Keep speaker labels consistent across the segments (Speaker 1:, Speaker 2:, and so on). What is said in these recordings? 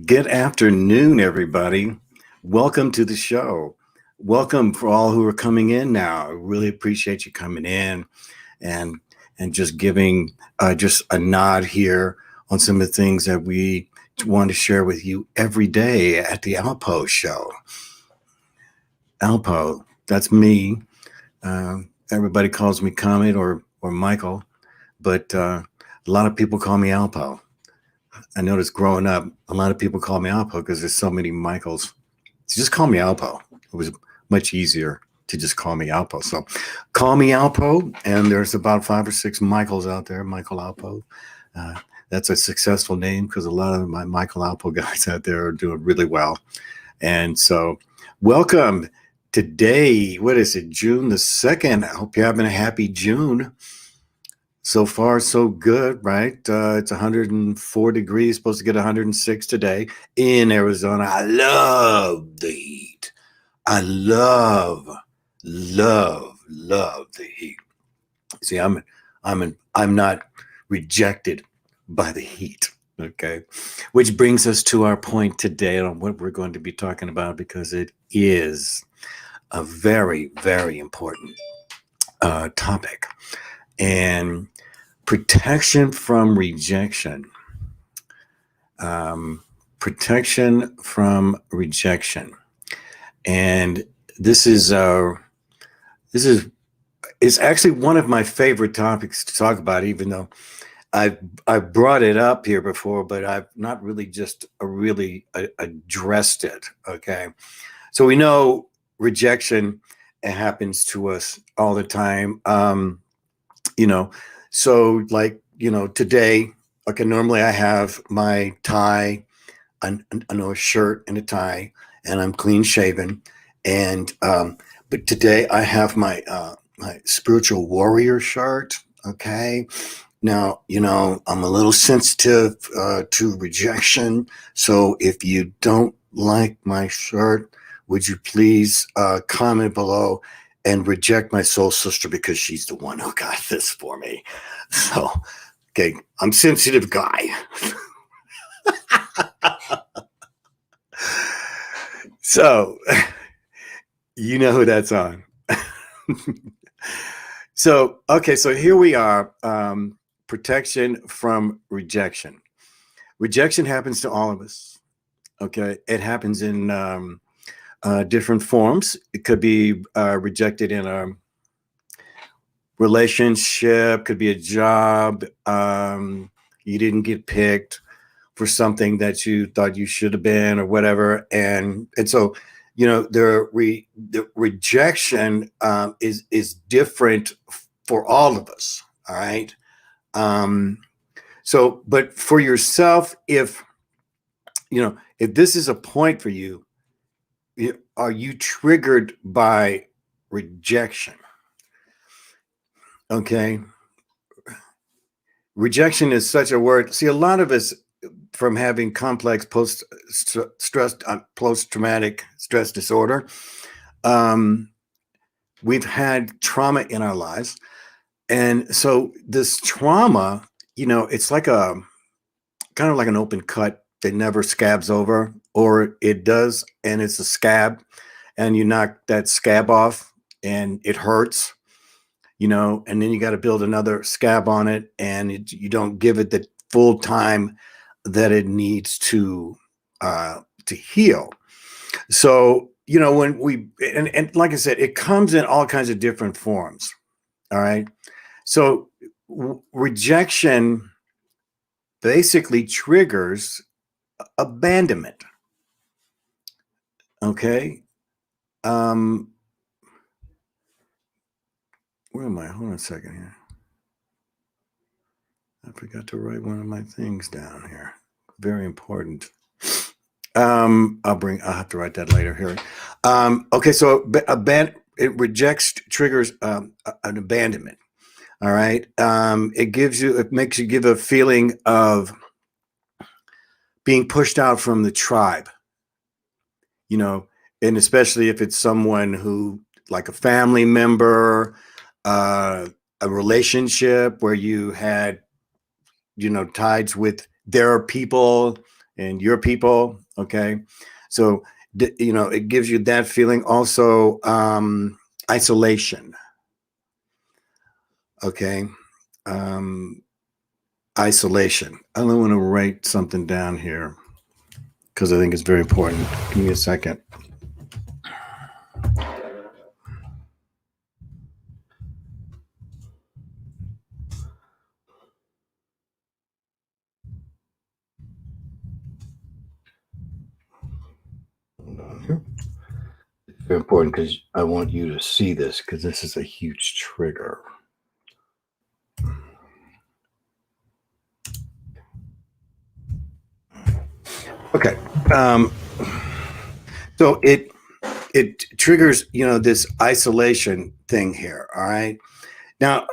Speaker 1: Good afternoon, everybody. Welcome to the show. Welcome for all who are coming in now. I really appreciate you coming in and just giving just a nod here on some of the things that we want to share with you every day at the ALPOUGH show. ALPOUGH, that's me. Everybody calls me Comet or Michael, but a lot of people call me ALPOUGH. I noticed growing up, a lot of people call me ALPOUGH because there's so many Michaels. So just call me ALPOUGH. It was much easier to just call me ALPOUGH. So call me ALPOUGH, and there's about 5 or 6 Michaels out there, Michael ALPOUGH. That's a successful name because a lot of my Michael ALPOUGH guys out there are doing really well. And so welcome. Today, what is it, June the 2nd? I hope you're having a happy June. So far, so good, right? It's 104 degrees, supposed to get 106 today in Arizona. I love the heat. I love the heat. See, I'm not rejected by the heat. Okay, which brings us to our point today on what we're going to be talking about, because it is a very, very important topic. And protection from rejection. Protection from rejection. And this is it's actually one of my favorite topics to talk about, even though I've brought it up here before, but I've not really really addressed it. Okay, so we know rejection happens to us all the time. So like, today, okay, normally I have my tie, a shirt and a tie, and I'm clean shaven. And, but today I have my spiritual warrior shirt. Okay. Now, I'm a little sensitive to rejection. So if you don't like my shirt, would you please comment below and reject my soul sister, because she's the one who got this for me. So, okay, I'm a sensitive guy. So, you know who that's on. So, okay, so here we are. Protection from rejection. Rejection happens to all of us. Okay, it happens in different forms. It could be rejected in a relationship, could be a job. You didn't get picked for something that you thought you should have been, or whatever. And so, the rejection is different for all of us. All right. So, but for yourself, if this is a point for you, are you triggered by rejection? Okay. Rejection is such a word. See, a lot of us, from having complex post-traumatic stress disorder, we've had trauma in our lives. And so this trauma, it's like kind of like an open cut that never scabs over, or it does, and it's a scab, and you knock that scab off and it hurts, and then you got to build another scab on it, and you don't give it the full time that it needs to heal. So, when we, and like I said, it comes in all kinds of different forms. All right. So rejection basically triggers abandonment. Okay. Where am I? Hold on a second here. I forgot to write one of my things down here. Very important. I'll have to write that later here. Okay. So it triggers an abandonment. All right. It makes you give a feeling of being pushed out from the tribe, and especially if it's someone who, like a family member, a relationship where you had, ties with their people and your people. Okay. So, it gives you that feeling. Also, isolation. Okay. Um, Isolation. I want to write something down here because I think it's very important. Give me a second. Hold on here. It's very important because I want you to see this because this is a huge trigger. Okay. So it triggers, this isolation thing here. All right. Now,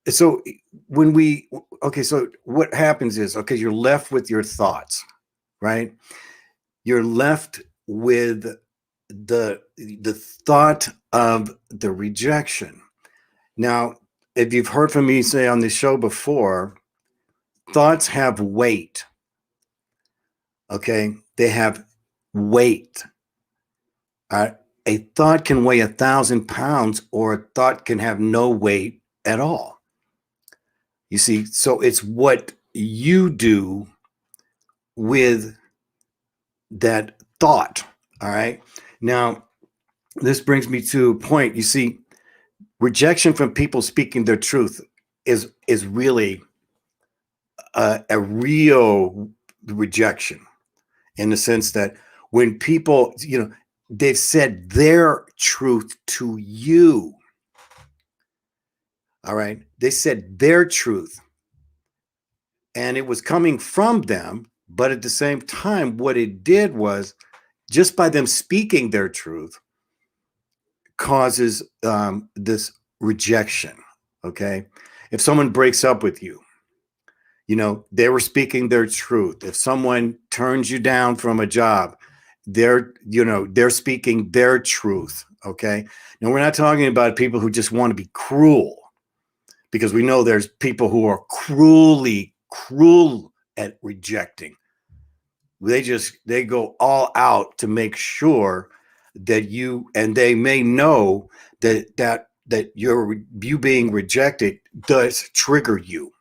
Speaker 1: so so what happens is, okay, you're left with your thoughts, right? You're left with the thought of the rejection. Now, if you've heard from me say on the show before, thoughts have weight. Okay, they have weight. A thought can weigh 1,000 pounds, or a thought can have no weight at all. You see, so it's what you do with that thought. All right. Now, this brings me to a point. You see, rejection from people speaking their truth is really a real rejection, in the sense that when people, they've said their truth to you. All right. They said their truth, and it was coming from them. But at the same time, what it did was, just by them speaking their truth, causes this rejection. Okay. If someone breaks up with you, they were speaking their truth. If someone turns you down from a job, they're speaking their truth. Okay. Now, we're not talking about people who just want to be cruel, because we know there's people who are cruel at rejecting. They go all out to make sure that they may know that you being rejected does trigger you.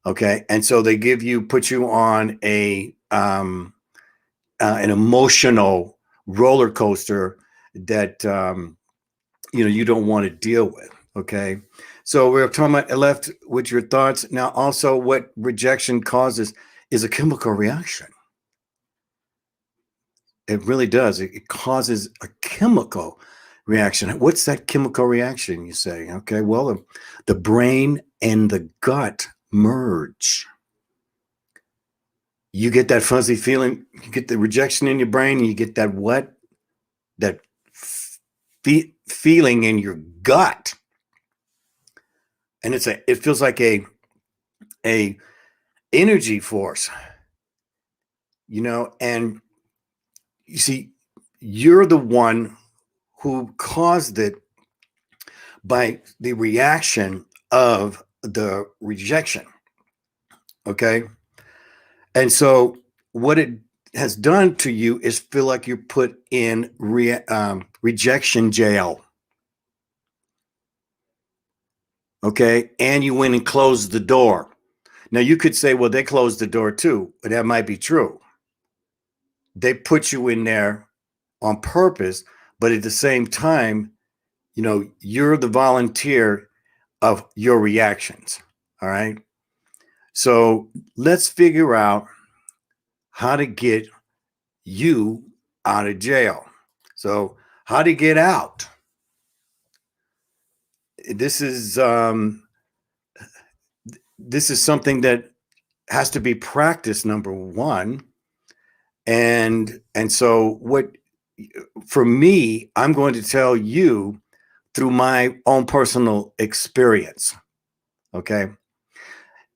Speaker 1: Okay. And so they put you on an emotional roller coaster that, you don't want to deal with. Okay. So we're talking about left with your thoughts. Now, also, what rejection causes is a chemical reaction. It really does. It causes a chemical reaction. What's that chemical reaction, you say? Okay. Well, the brain and the gut merge. You get that fuzzy feeling, you get the rejection in your brain, and you get that what? That feeling in your gut. And it feels like a energy force, and you see, you're the one who caused it by the reaction of the rejection. Okay. And so what it has done to you is feel like you're put in rejection jail. Okay. And you went and closed the door. Now, you could say, well, they closed the door too, but that might be true. They put you in there on purpose, but at the same time, you're the volunteer of your reactions. All right. So let's figure out how to get you out of jail. So, how to get out? This is something that has to be practiced, number one. And so for me, I'm going to tell you through my own personal experience. Okay.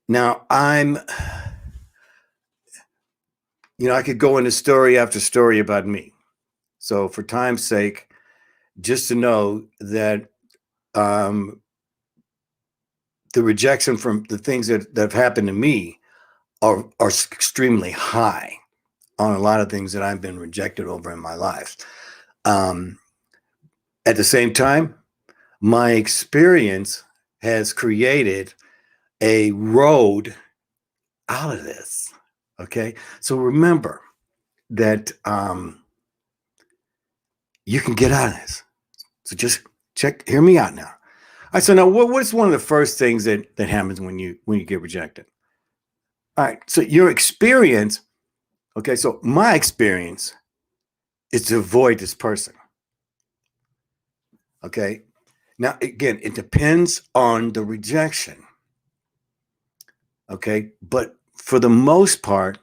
Speaker 1: Now, I could go into story after story about me. So for time's sake, just to know that the rejection from the things that have happened to me are extremely high on a lot of things that I've been rejected over in my life. At the same time, my experience has created a road out of this. Okay. So remember that you can get out of this. So just hear me out now. All right. So now what's one of the first things that happens when you get rejected? All right. So your experience, okay. So my experience is to avoid this person. Okay. Now, again, it depends on the rejection. Okay. But for the most part,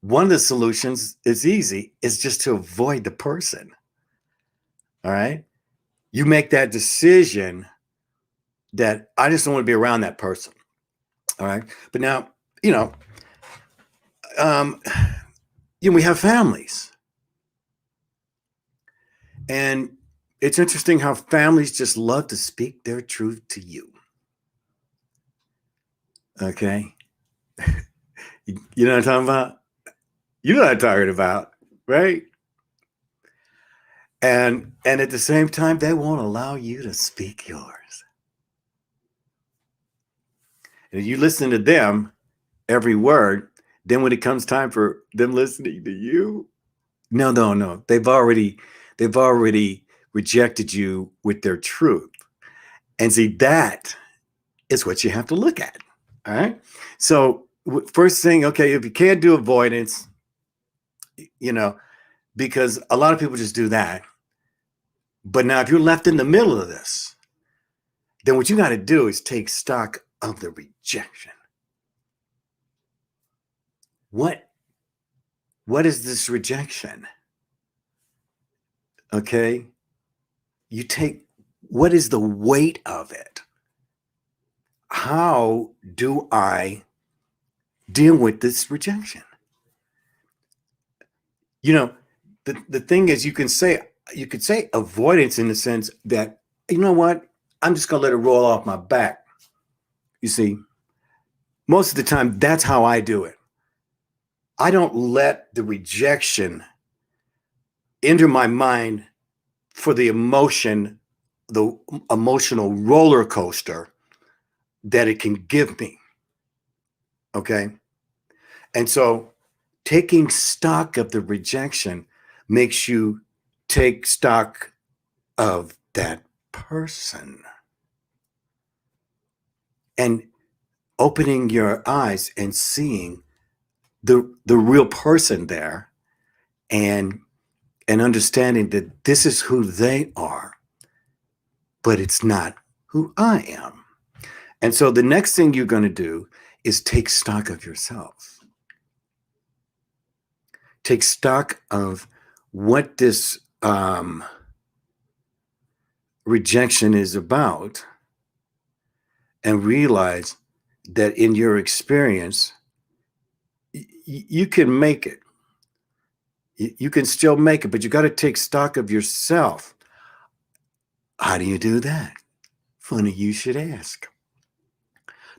Speaker 1: one of the solutions is easy. It's just to avoid the person. All right. You make that decision that I just don't want to be around that person. All right. But now, we have families. And it's interesting how families just love to speak their truth to you. Okay. You know what I'm talking about? You know what I'm talking about, right? And at the same time, they won't allow you to speak yours. And you listen to them every word, then when it comes time for them listening to you, no. They've already rejected you with their truth. And see, that is what you have to look at. All right. So first thing, okay, if you can't do avoidance, because a lot of people just do that. But now if you're left in the middle of this, then what you got to do is take stock of the rejection. What is this rejection? Okay. What is the weight of it? How do I deal with this rejection? The thing is, you could say avoidance in the sense that, you know what, I'm just going to let it roll off my back. You see, most of the time, that's how I do it. I don't let the rejection enter my mind for the emotional roller coaster that it can give me. Okay. And so taking stock of the rejection makes you take stock of that person and opening your eyes and seeing the real person there, and understanding that this is who they are, but it's not who I am. And so the next thing you're going to do is take stock of yourself. Take stock of what this rejection is about, and realize that in your experience, you can make it. You can still make it, but you got to take stock of yourself. How do you do that? Funny you should ask.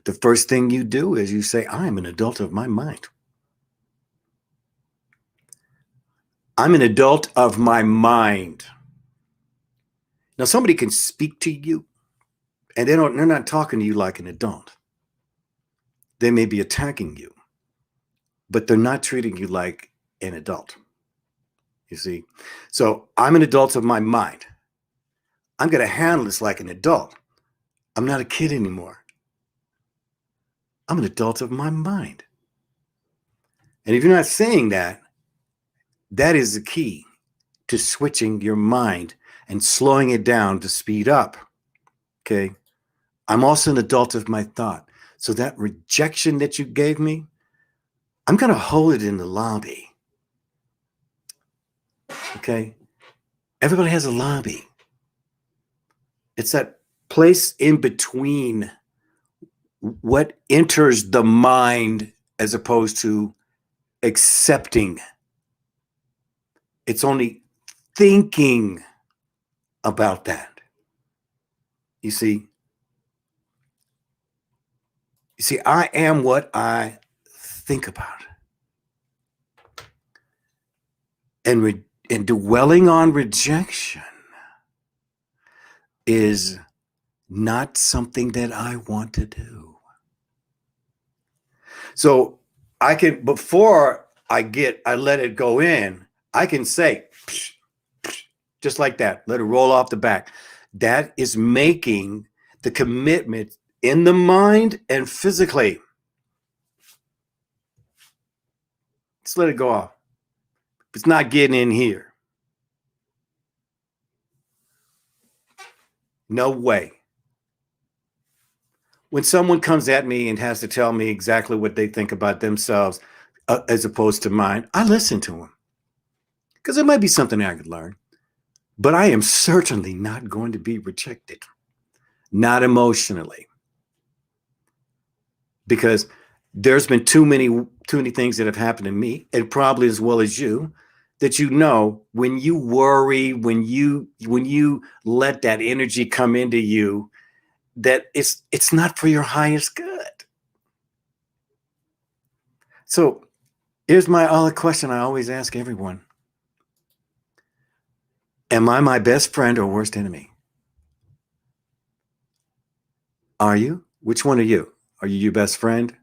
Speaker 1: The first thing you do is you say, I'm an adult of my mind. I'm an adult of my mind. Now, somebody can speak to you, and they're not talking to you like an adult. They may be attacking you, but they're not treating you like an adult. You see? So I'm an adult of my mind. I'm going to handle this like an adult. I'm not a kid anymore. I'm an adult of my mind. And if you're not saying that, that is the key to switching your mind and slowing it down to speed up. Okay. I'm also an adult of my thought. So that rejection that you gave me, I'm going to hold it in the lobby. Okay. Everybody has a lobby. It's that place in between what enters the mind as opposed to accepting. It's only thinking about that. You see, You see, I am what I think about. And dwelling on rejection is not something that I want to do. So I can, before I let it go in, I can say, psh, psh, just like that, let it roll off the back. That is making the commitment in the mind and physically. Just let it go off. It's not getting in here. No way. When someone comes at me and has to tell me exactly what they think about themselves as opposed to mine, I listen to them because it might be something I could learn. But I am certainly not going to be rejected, not emotionally, because there's been too many things that have happened to me, and probably as well as you, that when you worry, when you let that energy come into you, that it's not for your highest good. So here's my other question I always ask everyone. Am I my best friend or worst enemy? Are you? Which one are you? Are you your best friend?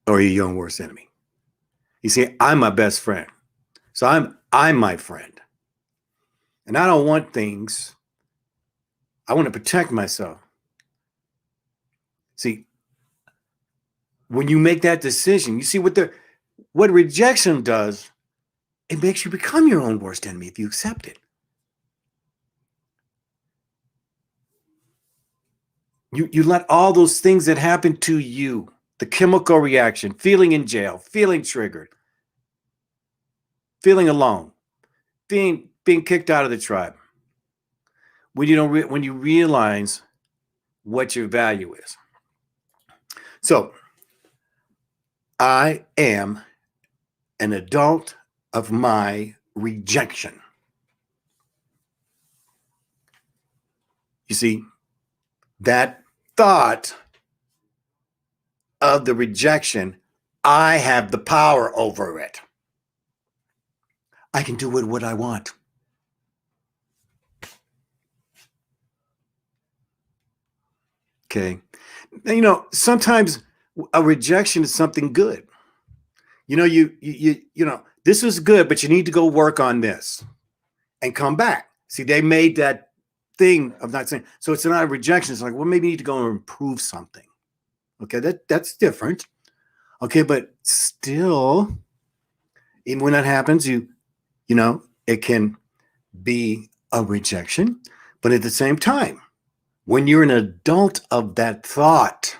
Speaker 1: Or are you your own worst enemy? You see, I'm my best friend. So I'm my friend. And I don't want things. I want to protect myself. See, when you make that decision, you see what rejection does, it makes you become your own worst enemy if you accept it. You let all those things that happen to you, the chemical reaction, feeling in jail, feeling triggered, feeling alone, being kicked out of the tribe. When you realize what your value is. So I am an adult of my rejection. You see, that thought of the rejection, I have the power over it. I can do what I want. Okay. Sometimes a rejection is something good. This is good, but you need to go work on this and come back. See, they made that thing of not saying, so it's not a rejection. It's like, well, maybe you need to go and improve something. Okay, that's different. Okay, but still, even when that happens, it can be a rejection. But at the same time, when you're an adult of that thought,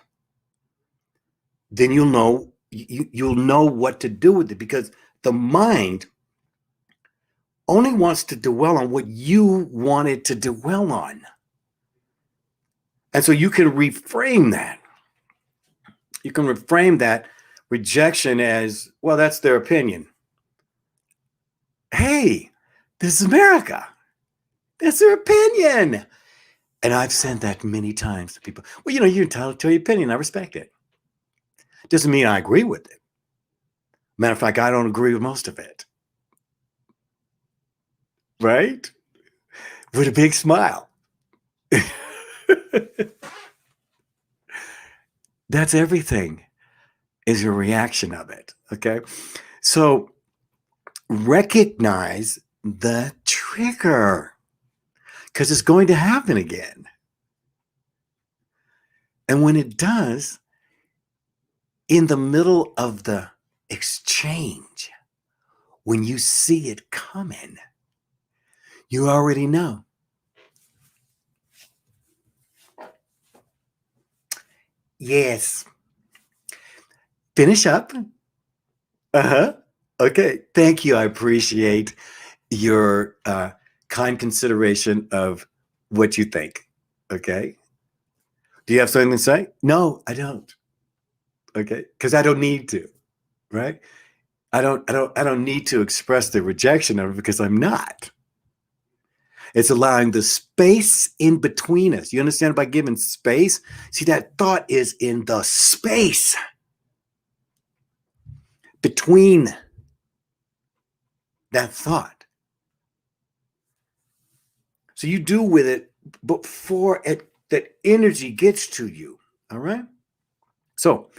Speaker 1: then you'll know what to do with it, because the mind only wants to dwell on what you want it to dwell on. And so you can reframe that. You can reframe that rejection as, well, that's their opinion. Hey, this is America. That's their opinion. And I've said that many times to people. Well, you're entitled to your opinion. I respect it. Doesn't mean I agree with it. Matter of fact, I don't agree with most of it. Right? With a big smile. That's everything, is your reaction of it. Okay. So recognize the trigger, because it's going to happen again. And when it does, in the middle of the exchange, when you see it coming, you already know. Yes. Finish up. Uh-huh. Okay. Thank you. I appreciate your kind consideration of what you think. Okay. Do you have something to say? No, I don't. Okay. Because I don't need to. Right. I don't need to express the rejection of it, because I'm not. It's allowing the space in between us. You understand? By giving space, see, that thought is in the space between that thought. So you do with it before that energy gets to you. All right. So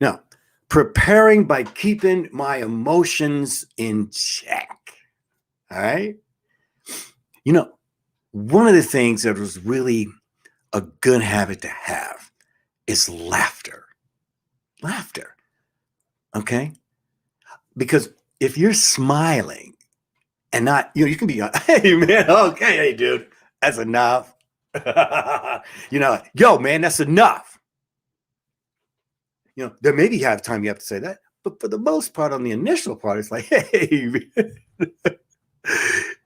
Speaker 1: now, preparing by keeping my emotions in check. All right. You know, one of the things that was really a good habit to have is laughter. Laughter. Okay. Because if you're smiling and not, you can be, hey, man, okay, hey, dude, that's enough. Yo, man, that's enough. There may be have time you have to say that, but for the most part, on the initial part, it's like, hey, man,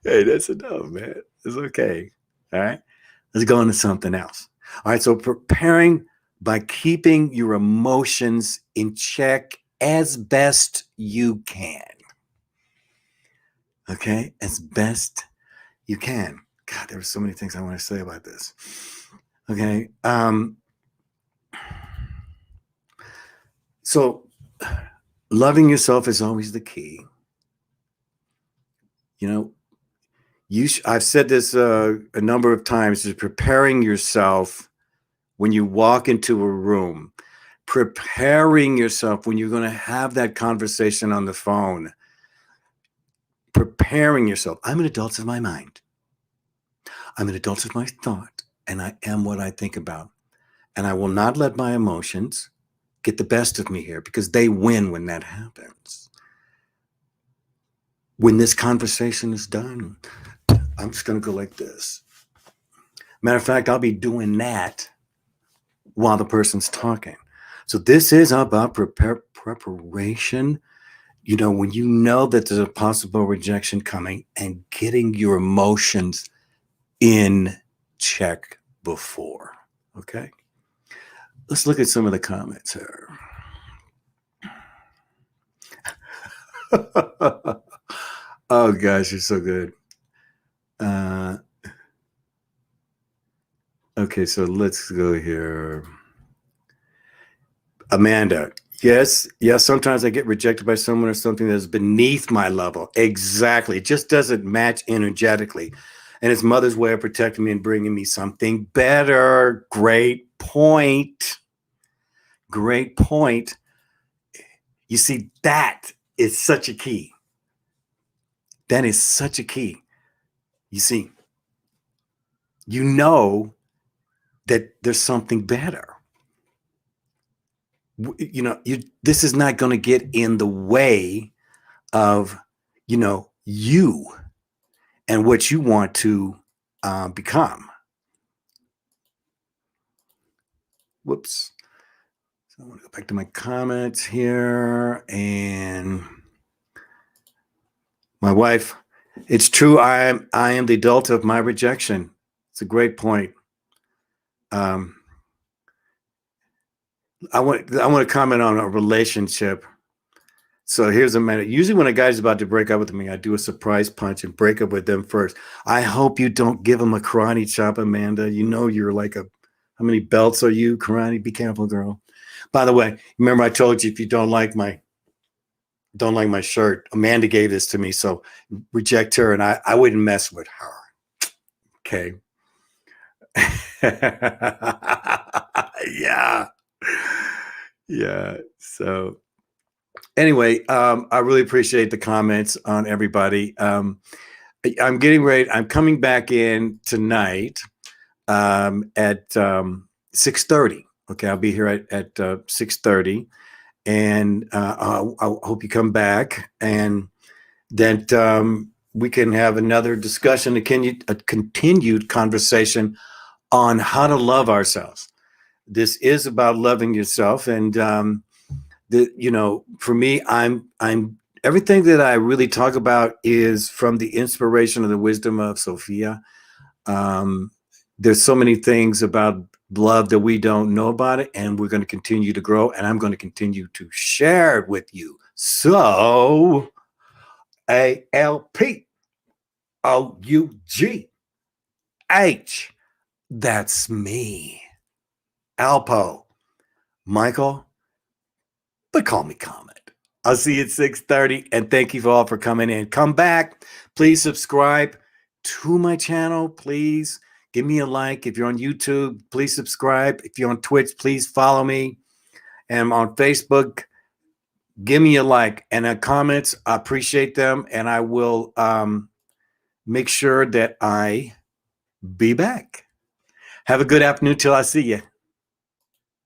Speaker 1: hey, that's enough, man. It's okay. All right. Let's go into something else. All right. So preparing by keeping your emotions in check as best you can. Okay. As best you can. God, there are so many things I want to say about this. Okay. So loving yourself is always the key. I've said this a number of times, is preparing yourself when you walk into a room, preparing yourself when you're going to have that conversation on the phone, preparing yourself. I'm an adult of my mind. I'm an adult of my thought, and I am what I think about. And I will not let my emotions get the best of me here, because they win when that happens. When this conversation is done, I'm just going to go like this. Matter of fact, I'll be doing that while the person's talking. So this is about preparation. When you know that there's a possible rejection coming, and getting your emotions in check before. Okay. Let's look at some of the comments here. Oh gosh, you're so good. Okay, so let's go here. Amanda, yes, sometimes I get rejected by someone or something that's beneath my level. Exactly. It just doesn't match energetically. And it's mother's way of protecting me and bringing me something better. Great point. Great point. You see, that is such a key. That is such a key. You see, that there's something better. This is not going to get in the way of, you and what you want to become. Whoops. So I want to go back to my comments here. And my wife, it's true. I am the adult of my rejection. It's a great point. I want to comment on a relationship. So here's a minute. Usually when a guy's about to break up with me, I do a surprise punch and break up with them first. I hope you don't give him a karate chop, Amanda. You're like how many belts are you? Karate, be careful, girl. By the way, remember I told you, if you don't like my shirt, Amanda gave this to me, so reject her, and I wouldn't mess with her. Okay. Yeah. So anyway, I really appreciate the comments on everybody. I'm getting ready. I'm coming back in tonight at 6:30. Okay, I'll be here at 6:30, and I hope you come back, and that we can have another discussion, a continued conversation on how to love ourselves. This is about loving yourself, and for me, I'm everything that I really talk about is from the inspiration of the wisdom of Sophia. There's so many things about love that we don't know about it, and we're going to continue to grow, and I'm going to continue to share it with you. So ALPOUGH. H. That's me. Alpo. Michael, but call me Comet. I'll see you at 6:30, and thank you all for coming in. Come back. Please subscribe to my channel. Please give me a like. If you're on YouTube, please subscribe. If you're on Twitch, please follow me. And on Facebook, give me a like and comments. I appreciate them, and I will make sure that I be back. Have a good afternoon till I see you.